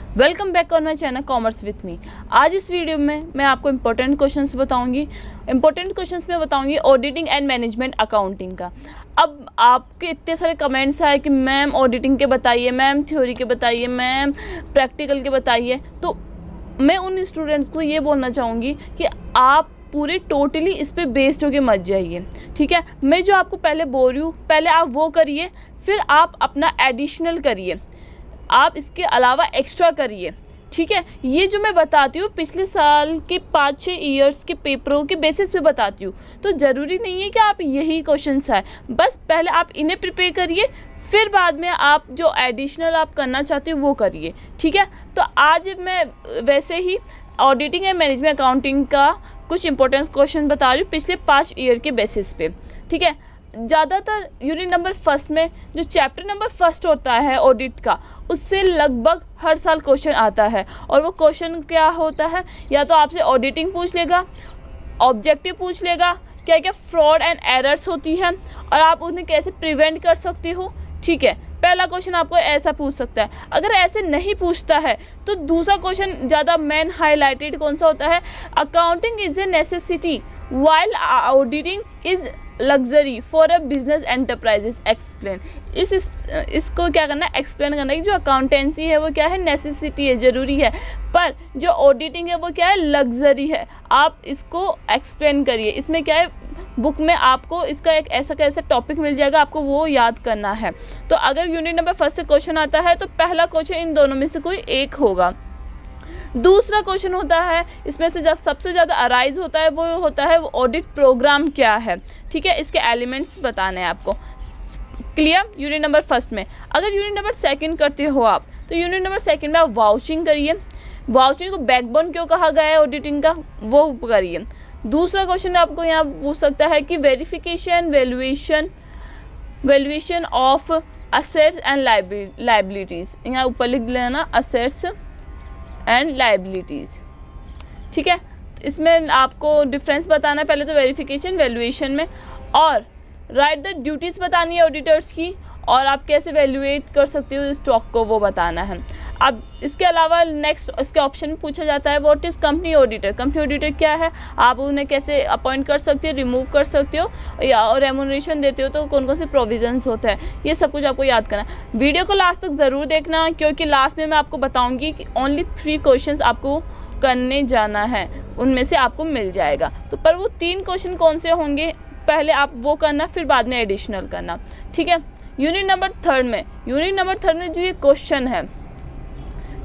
Welcome back on my channel commerce with me. आज इस video में मैं आपको इंपॉर्टेंट क्वेश्चंस बताऊंगी। इंपॉर्टेंट क्वेश्चंस में बताऊंगी ऑडिटिंग एंड मैनेजमेंट अकाउंटिंग का। अब आपके इतने सारे कमेंट्स आए कि मैम ऑडिटिंग के बताइए, मैम थ्योरी के बताइए, मैम प्रैक्टिकल के बताइए। तो मैं उन स्टूडेंट्स को ये बोलना चाहूँगी कि आप पूरे टोटली इस पे बेस्ड होके मत जाइए, ठीक है। मैं जो आपको पहले बोल रही हूँ, पहले आप वो करिए, फिर आप अपना एडिशनल करिए, आप इसके अलावा एक्स्ट्रा करिए, ठीक है। ये जो मैं बताती हूँ पिछले साल के 5-6 ईयर्स के पेपरों के बेसिस पे बताती हूँ, तो ज़रूरी नहीं है कि आप यही क्वेश्चंस आए। बस पहले आप इन्हें प्रिपेयर करिए, फिर बाद में आप जो एडिशनल आप करना चाहते हो वो करिए, ठीक है। तो आज मैं वैसे ही ऑडिटिंग एंड मैनेजमेंट अकाउंटिंग का कुछ इंपॉर्टेंट क्वेश्चन बता रही हूँ पिछले 5 ईयर के बेसिस पे, ठीक है। ज़्यादातर यूनिट नंबर फर्स्ट में जो चैप्टर नंबर फर्स्ट होता है ऑडिट का, उससे लगभग हर साल क्वेश्चन आता है। और वो क्वेश्चन क्या होता है, या तो आपसे ऑडिटिंग पूछ लेगा, ऑब्जेक्टिव पूछ लेगा, क्या क्या फ्रॉड एंड एरर्स होती हैं और आप उन्हें कैसे प्रिवेंट कर सकते हो, ठीक है। पहला क्वेश्चन आपको ऐसा पूछ सकता है। अगर ऐसे नहीं पूछता है तो दूसरा क्वेश्चन ज़्यादा मेन हाईलाइटेड कौन सा होता है, accounting is a necessity while auditing is luxury for a business enterprises explain. इसको क्या करना है, एक्सप्लेन करना है कि जो अकाउंटेंसी है वो क्या है, नेसेसिटी है, ज़रूरी है, पर जो ऑडिटिंग है वो क्या है, लग्जरी है। आप इसको एक्सप्लेन करिए। इसमें क्या है, बुक में आपको इसका एक ऐसा कैसा टॉपिक मिल जाएगा, आपको वो याद करना है। तो अगर यूनिट नंबर फर्स्ट से क्वेश्चन आता है तो पहला क्वेश्चन इन दोनों में से कोई एक होगा। दूसरा क्वेश्चन होता है, इसमें से सबसे ज़्यादा अराइज होता है, वो होता है वो ऑडिट प्रोग्राम क्या है, ठीक है। इसके एलिमेंट्स बताने हैं आपको, क्लियर। यूनिट नंबर फर्स्ट में अगर यूनिट नंबर सेकंड करते हो आप, तो यूनिट नंबर सेकंड में आप वाउचिंग करिए। वाउचिंग को बैकबोन क्यों कहा गया है ऑडिटिंग का, वो करिए। दूसरा क्वेश्चन आपको यहाँ पूछ सकता है कि verification valuation of assets and liabilities. यहाँ ऊपर लिख लेना असेट्स एंड लाइबिलिटीज़, ठीक है। इसमें आपको डिफरेंस बताना है, पहले तो वेरिफिकेशन वैल्यूएशन में, और राइट द ड्यूटीज़ बतानी है ऑडिटर्स की, और आप कैसे वैल्यूएट कर सकते हो स्टॉक को वो बताना है। अब इसके अलावा नेक्स्ट इसके ऑप्शन में पूछा जाता है what is company auditor. Company auditor क्या है, आप उन्हें कैसे अपॉइंट कर सकते हो, रिमूव कर सकते हो, या और रेम्यूनरेशन देते हो तो कौन कौन से प्रोविजंस होते हैं, ये सब कुछ आपको याद करना। वीडियो को लास्ट तक ज़रूर देखना, क्योंकि लास्ट में मैं आपको बताऊँगी कि ओनली 3 क्वेश्चन आपको करने जाना है, उनमें से आपको मिल जाएगा। तो पर वो 3 क्वेश्चन कौन से होंगे, पहले आप वो करना, फिर बाद में एडिशनल करना, ठीक है। यूनिट नंबर थर्ड में जो ये क्वेश्चन है,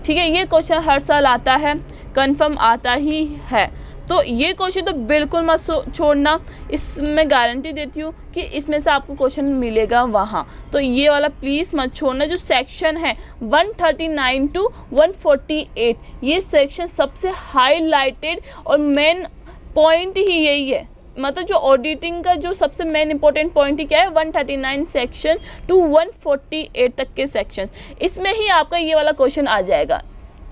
ठीक है, ये क्वेश्चन हर साल आता है, कंफर्म आता ही है। तो ये क्वेश्चन तो बिल्कुल मत छोड़ना, इसमें गारंटी देती हूँ कि इसमें से आपको क्वेश्चन मिलेगा वहाँ। तो ये वाला प्लीज़ मत छोड़ना। जो सेक्शन है 139 to 148, ये सेक्शन सबसे हाईलाइटेड और मेन पॉइंट ही यही है। मतलब जो ऑडिटिंग का जो सबसे मेन इंपॉर्टेंट पॉइंट ही क्या है, 139 सेक्शन टू 148 तक के सेक्शन, इसमें ही आपका ये वाला क्वेश्चन आ जाएगा,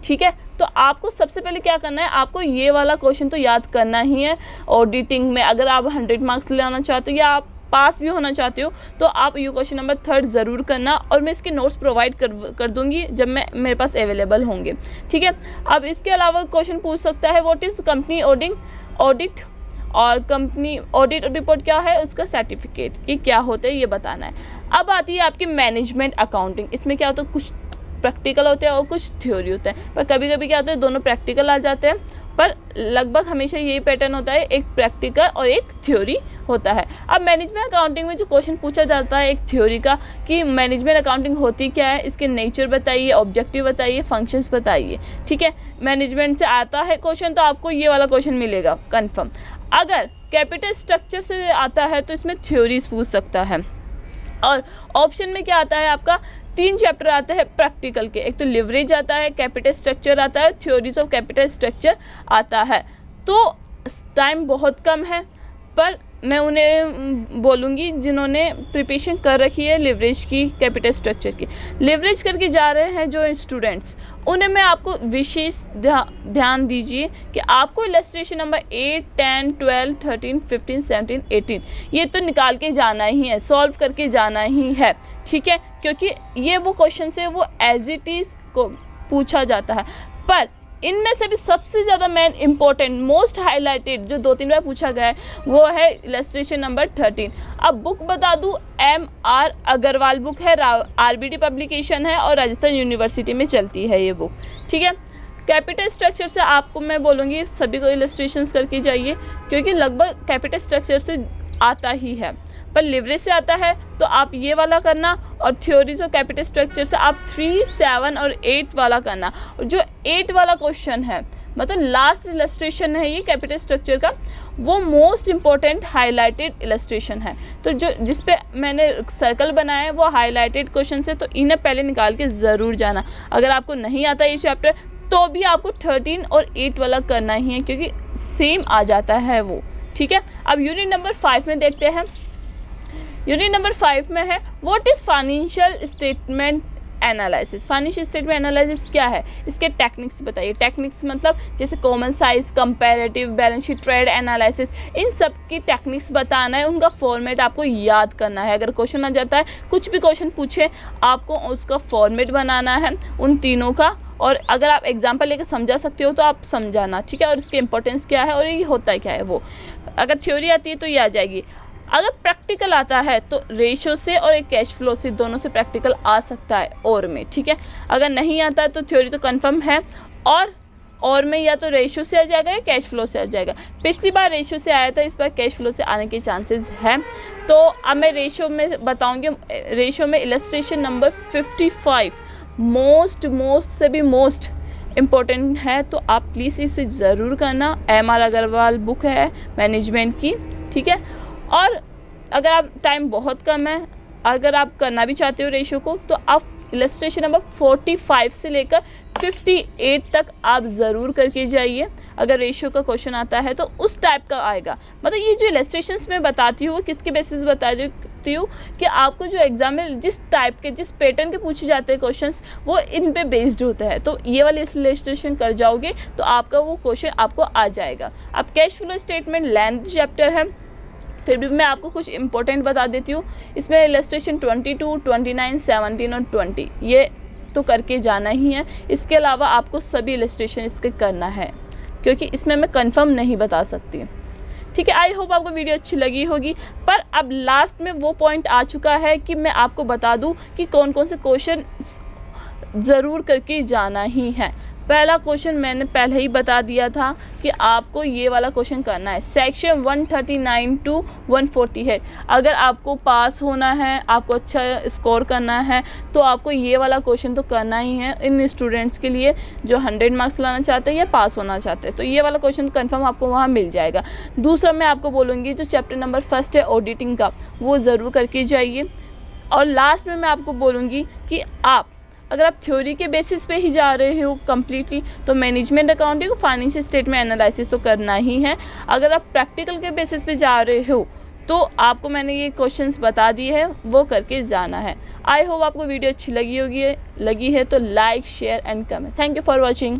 ठीक है। तो आपको सबसे पहले क्या करना है, आपको ये वाला क्वेश्चन तो याद करना ही है ऑडिटिंग में। अगर आप 100 मार्क्स लाना चाहते हो या आप पास भी होना चाहते हो, तो आप ये क्वेश्चन नंबर 3 ज़रूर करना, और मैं इसके नोट्स प्रोवाइड कर दूंगी जब मेरे पास अवेलेबल होंगे, ठीक है। अब इसके अलावा क्वेश्चन पूछ सकता है व्हाट इज़ कंपनी ऑडिट, और कंपनी ऑडिट रिपोर्ट क्या है, उसका सर्टिफिकेट कि क्या होता है ये बताना है। अब आती है आपकी मैनेजमेंट अकाउंटिंग। इसमें क्या होता है, कुछ प्रैक्टिकल होते हैं और कुछ थ्योरी होता है, पर कभी कभी क्या होता है दोनों प्रैक्टिकल आ जाते हैं, पर लगभग हमेशा यही पैटर्न होता है, एक प्रैक्टिकल और एक थ्योरी होता है। अब मैनेजमेंट अकाउंटिंग में जो क्वेश्चन पूछा जाता है एक थ्योरी का, कि मैनेजमेंट अकाउंटिंग होती क्या है, इसके नेचर बताइए, ऑब्जेक्टिव बताइए, फंक्शंस बताइए, ठीक है। मैनेजमेंट से आता है क्वेश्चन तो आपको ये वाला क्वेश्चन मिलेगा कन्फर्म। अगर कैपिटल स्ट्रक्चर से आता है तो इसमें थ्योरीज पूछ सकता है। और ऑप्शन में क्या आता है, आपका 3 चैप्टर आते हैं प्रैक्टिकल के, एक तो लिवरेज आता है, कैपिटल स्ट्रक्चर आता है, थ्योरीज ऑफ कैपिटल स्ट्रक्चर आता है। तो टाइम बहुत कम है, पर मैं उन्हें बोलूँगी जिन्होंने प्रिपरेशन कर रखी है लिवरेज की, कैपिटल स्ट्रक्चर की, लिवरेज करके जा रहे हैं जो स्टूडेंट्स, उन्हें मैं आपको विशेष ध्यान दीजिए कि आपको इलस्ट्रेशन नंबर 8, 10, 12, 13, 15, 17, 18 ये तो निकाल के जाना ही है, सॉल्व करके जाना ही है, ठीक है। क्योंकि ये वो क्वेश्चन है वो एज इट इज़ को पूछा जाता है। पर इनमें से भी सबसे ज़्यादा मेन इंपॉर्टेंट मोस्ट हाईलाइटेड जो 2-3 बार पूछा गया है वो है इलस्ट्रेशन नंबर 13। अब बुक बता दूँ, MR अग्रवाल बुक है, RBD पब्लिकेशन है और राजस्थान यूनिवर्सिटी में चलती है ये बुक, ठीक है। कैपिटल स्ट्रक्चर से आपको मैं बोलूँगी सभी को इलस्ट्रेशंस करके जाइए, क्योंकि लगभग कैपिटल स्ट्रक्चर से आता ही है, पर लिवरेज से आता है तो आप ये वाला करना, और थ्योरीज और कैपिटल स्ट्रक्चर से आप 3, 7 और 8 वाला करना। और जो 8 वाला क्वेश्चन है, मतलब लास्ट इलस्ट्रेशन है ये कैपिटल स्ट्रक्चर का, वो मोस्ट इम्पॉर्टेंट हाईलाइटेड इलस्ट्रेशन है। तो जो जिस पे मैंने सर्कल बनाया है वो हाईलाइटेड क्वेश्चन है, तो इन्हें पहले निकाल के ज़रूर जाना। अगर आपको नहीं आता ये चैप्टर तो भी आपको 13 और 8 वाला करना ही है, क्योंकि सेम आ जाता है वो, ठीक है। अब यूनिट नंबर 5 में देखते हैं। यूनिट नंबर 5 में है what is financial statement analysis. Financial statement analysis क्या है, इसके टेक्निक्स बताइए। टेक्निक्स मतलब जैसे common size, comparative, balance sheet, trade analysis, इन सब की टेक्निक्स बताना है, उनका फॉर्मेट आपको याद करना है। अगर क्वेश्चन आ जाता है, कुछ भी क्वेश्चन पूछे, आपको उसका फॉर्मेट बनाना है उन तीनों का, और अगर आप एग्जाम्पल लेकर समझा सकते हो तो आप समझाना, ठीक है। और इसकी इंपॉर्टेंस क्या है और ये होता क्या है वो। अगर थ्योरी आती है तो ये आ जाएगी। अगर प्रैक्टिकल आता है तो रेशो से और एक कैश फ्लो से, दोनों से प्रैक्टिकल आ सकता है और में, ठीक है। अगर नहीं आता है तो थ्योरी तो कंफर्म है, और में या तो रेशो से आ जाएगा या कैश फ्लो से आ जाएगा। पिछली बार रेशो से आया था, इस बार कैश फ्लो से आने के चांसेस हैं। तो अब मैं रेशो में बताऊंगी। रेशो में इलस्ट्रेशन नंबर 55 मोस्ट से भी मोस्ट इम्पोर्टेंट है, तो आप प्लीज़ इसे ज़रूर करना। MR अग्रवाल बुक है मैनेजमेंट की, ठीक है। और अगर आप टाइम बहुत कम है, अगर आप करना भी चाहते हो रेशो को, तो आप इलस्ट्रेशन नंबर 45 से लेकर 58 तक आप ज़रूर करके जाइए। अगर रेशो का क्वेश्चन आता है तो उस टाइप का आएगा। मतलब ये जो इलस्ट्रेशंस मैं बताती हूँ किसके बेसिस पे बताती हूँ कि आपको जो एग्जाम में जिस टाइप के, जिस पैटर्न के पूछे जाते हैं क्वेश्चंस, वो इन पे बेस्ड होता है। तो ये वाली इलस्ट्रेशन कर जाओगे तो आपका वो क्वेश्चन आपको आ जाएगा। अब cash flow statement length chapter है, फिर भी मैं आपको कुछ इंपॉर्टेंट बता देती हूँ। इसमें इलस्ट्रेशन 22, 29, 17 और 20 ये तो करके जाना ही है। इसके अलावा आपको सभी इलस्ट्रेशन इसके करना है, क्योंकि इसमें मैं कंफर्म नहीं बता सकती, ठीक है। आई होप आपको वीडियो अच्छी लगी होगी। पर अब लास्ट में वो पॉइंट आ चुका है कि मैं आपको बता दूँ कि कौन कौन से क्वेश्चन ज़रूर करके जाना ही है। पहला क्वेश्चन मैंने पहले ही बता दिया था कि आपको ये वाला क्वेश्चन करना है, सेक्शन 139 to 140 है। अगर आपको पास होना है, आपको अच्छा स्कोर करना है, तो आपको ये वाला क्वेश्चन तो करना ही है इन स्टूडेंट्स के लिए जो 100 मार्क्स लाना चाहते हैं या पास होना चाहते हैं। तो ये वाला क्वेश्चन कंफर्म आपको वहाँ मिल जाएगा। दूसरा मैं आपको बोलूँगी जो चैप्टर नंबर 1 है ऑडिटिंग का, वो ज़रूर करके जाइए। और लास्ट में मैं आपको बोलूँगी कि आप अगर आप थ्योरी के बेसिस पे ही जा रहे हो कम्प्लीटली, तो management accounting, financial statement analysis तो करना ही है। अगर आप प्रैक्टिकल के बेसिस पे जा रहे हो तो आपको मैंने ये क्वेश्चंस बता दिए हैं, वो करके जाना है। आई होप आपको वीडियो अच्छी लगी है तो like, share and comment. Thank you for watching.